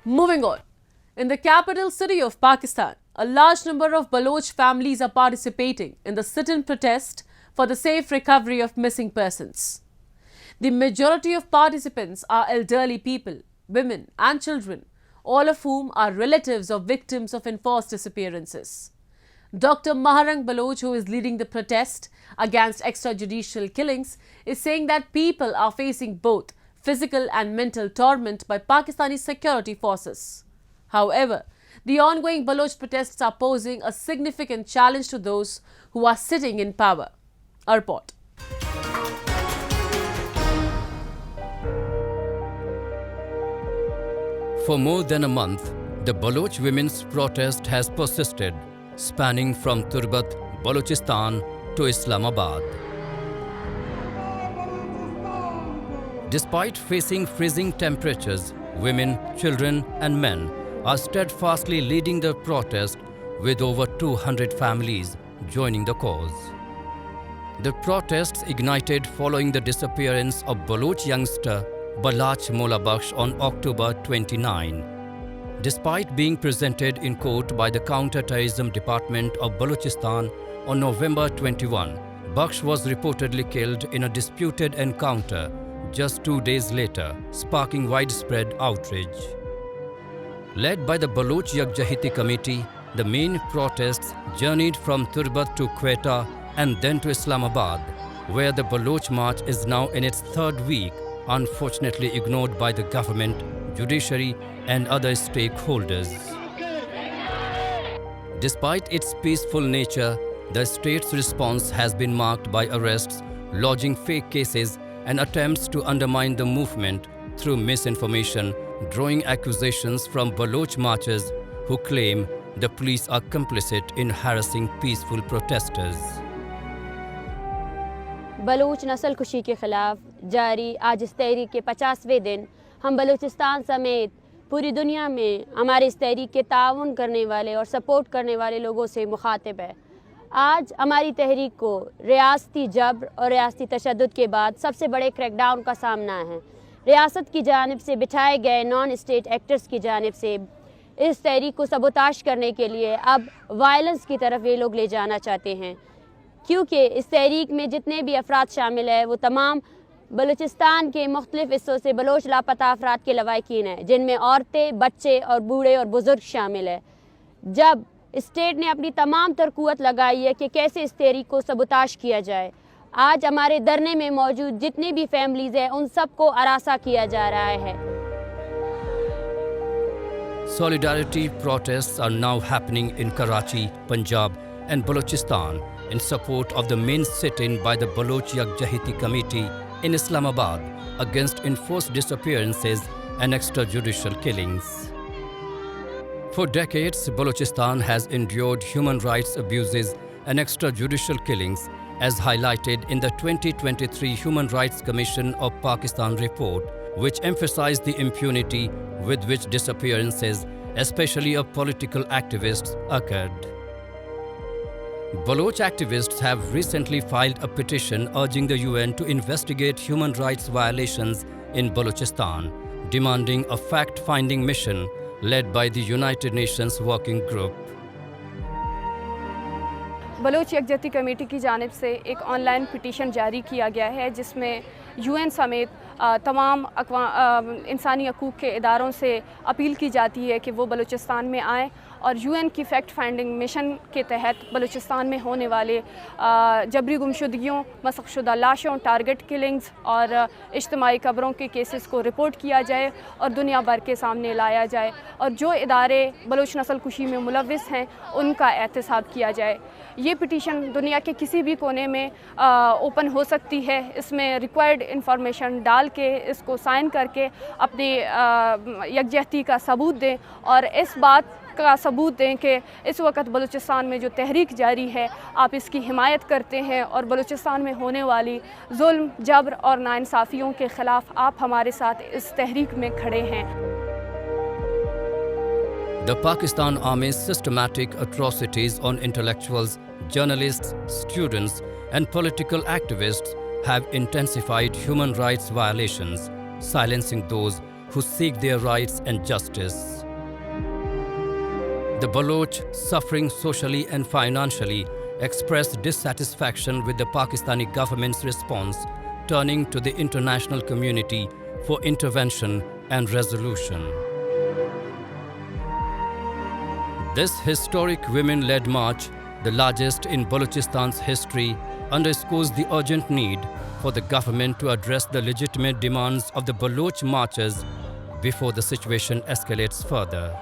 Moving on. In the capital city of Pakistan, a large number of Baloch families are participating in the sit-in protest for the safe recovery of missing persons. The majority of participants are elderly people, women and children, all of whom are relatives of victims of enforced disappearances. Dr. Mahrang Baloch, who is leading the protest against extrajudicial killings, is saying that people are facing both physical and mental torment by Pakistani security forces. However, the ongoing Baloch protests are posing a significant challenge to those who are sitting in power. A report. For more than a month, the Baloch women's protest has persisted, spanning from Turbat, Balochistan to Islamabad. Despite facing freezing temperatures, women, children and men are steadfastly leading the protest, with over 200 families joining the cause. The protests ignited following the disappearance of Baloch youngster Balach Molabakhsh on October 29. Despite being presented in court by the Counter-Terrorism Department of Balochistan on November 21, Bakhsh was reportedly killed in a disputed encounter just 2 days later, sparking widespread outrage. Led by the Baloch Extra-judicial Committee, the main protests journeyed from Turbat to Quetta and then to Islamabad, where the Baloch march is now in its third week, unfortunately ignored by the government, judiciary and other stakeholders. Despite its peaceful nature, the state's response has been marked by arrests, lodging fake cases and attempts to undermine the movement through misinformation, drawing accusations from Baloch marchers who claim the police are complicit in harassing peaceful protesters. Baloch नस्ल कुशी के ख़िलाफ़ जारी आज इस तहरीक के 50वें दिन हम बलूचिस्तान समेत पूरी दुनिया में हमारी इस तहरीक के ताउन करने वाले और सपोर्ट करने वाले लोगों से मुखातिब है। आज हमारी तहरीक को रियासती जबर और रियासती तशद्दुद के बाद सबसे बड़े क्रैकडाउन का सामना है। रियासत की जानिब से बिठाए गए नॉन स्टेट एक्टर्स की जानिब से इस तहरीक को सबोताश करने के लिए अब वायलेंस की तरफ ये लोग ले जाना चाहते हैं, क्योंकि इस तहरीक में जितने भी अफराद शामिल हैं वो तमाम बलूचिस्तान के मुख्तलिफ़ हिस्सों से बलोच लापता अफराद के लवाकिन हैं, जिनमें औरतें, बच्चे और बूढ़े और बुज़ुर्ग शामिल हैं। जब स्टेट ने अपनी तमाम तरकुवत लगाई है कि कैसे इस तहरीक को सबोताश किया जाए, आज हमारे धरने में मौजूद जितनी भी फैमिलीज़ हैं उन सबको अरासा किया जा रहा है। Solidarity protests are now happening in Karachi, Punjab and Balochistan in support of the main sit-in by the Baloch Extra-judicial Committee in Islamabad against enforced disappearances and extrajudicial killings. For decades, Balochistan has endured human rights abuses and extrajudicial killings, as highlighted in the 2023 Human Rights Commission of Pakistan report, which emphasized the impunity with which disappearances, especially of political activists, occurred. Baloch activists have recently filed a petition urging the UN to investigate human rights violations in Balochistan, demanding a fact-finding mission led by the United Nations Working Group. Baloch Yakjehti Committee की जानिब से एक online petition जारी किया गया है, जिसमें UN समेत तमाम इंसानी हकूक़ के इदारों से अपील की जाती है कि वो बलूचिस्तान में आएँ और यूएन की फैक्ट फाइंडिंग मिशन के तहत बलूचिस्तान में होने वाले जबरी गुमशुदगियों, मसख़शुदा लाशों, टारगेट किलिंग्स और इज्तिमाई कब्रों के केसेस को रिपोर्ट किया जाए और दुनिया भर के सामने लाया जाए, और जो इदारे बलोच नस्ल कुशी में मुलव्विस हैं उनका एहतसाब किया जाए। ये पिटीशन दुनिया के किसी भी कोने में ओपन हो सकती है। इसमें रिक्वायर्ड इंफॉर्मेशन डाल के इसको साइन करके अपनी यकजहती का सबूत दें और इस बात का सबूत दें कि इस वक्त बलूचिस्तान में जो तहरीक जारी है आप इसकी हिमायत करते हैं और बलूचिस्तान में होने वाली जुल्म, जबर और नाइंसाफ़ियों के ख़िलाफ़ आप हमारे साथ इस तहरीक में खड़े हैं। The Pakistan Army's systematic atrocities on intellectuals, journalists, students and political activists have intensified human rights violations, silencing those who seek their rights and justice. The Baloch, suffering socially and financially, expressed dissatisfaction with the Pakistani government's response, turning to the international community for intervention and resolution. This historic women-led march, the largest in Balochistan's history, underscores the urgent need for the government to address the legitimate demands of the Baloch marchers before the situation escalates further.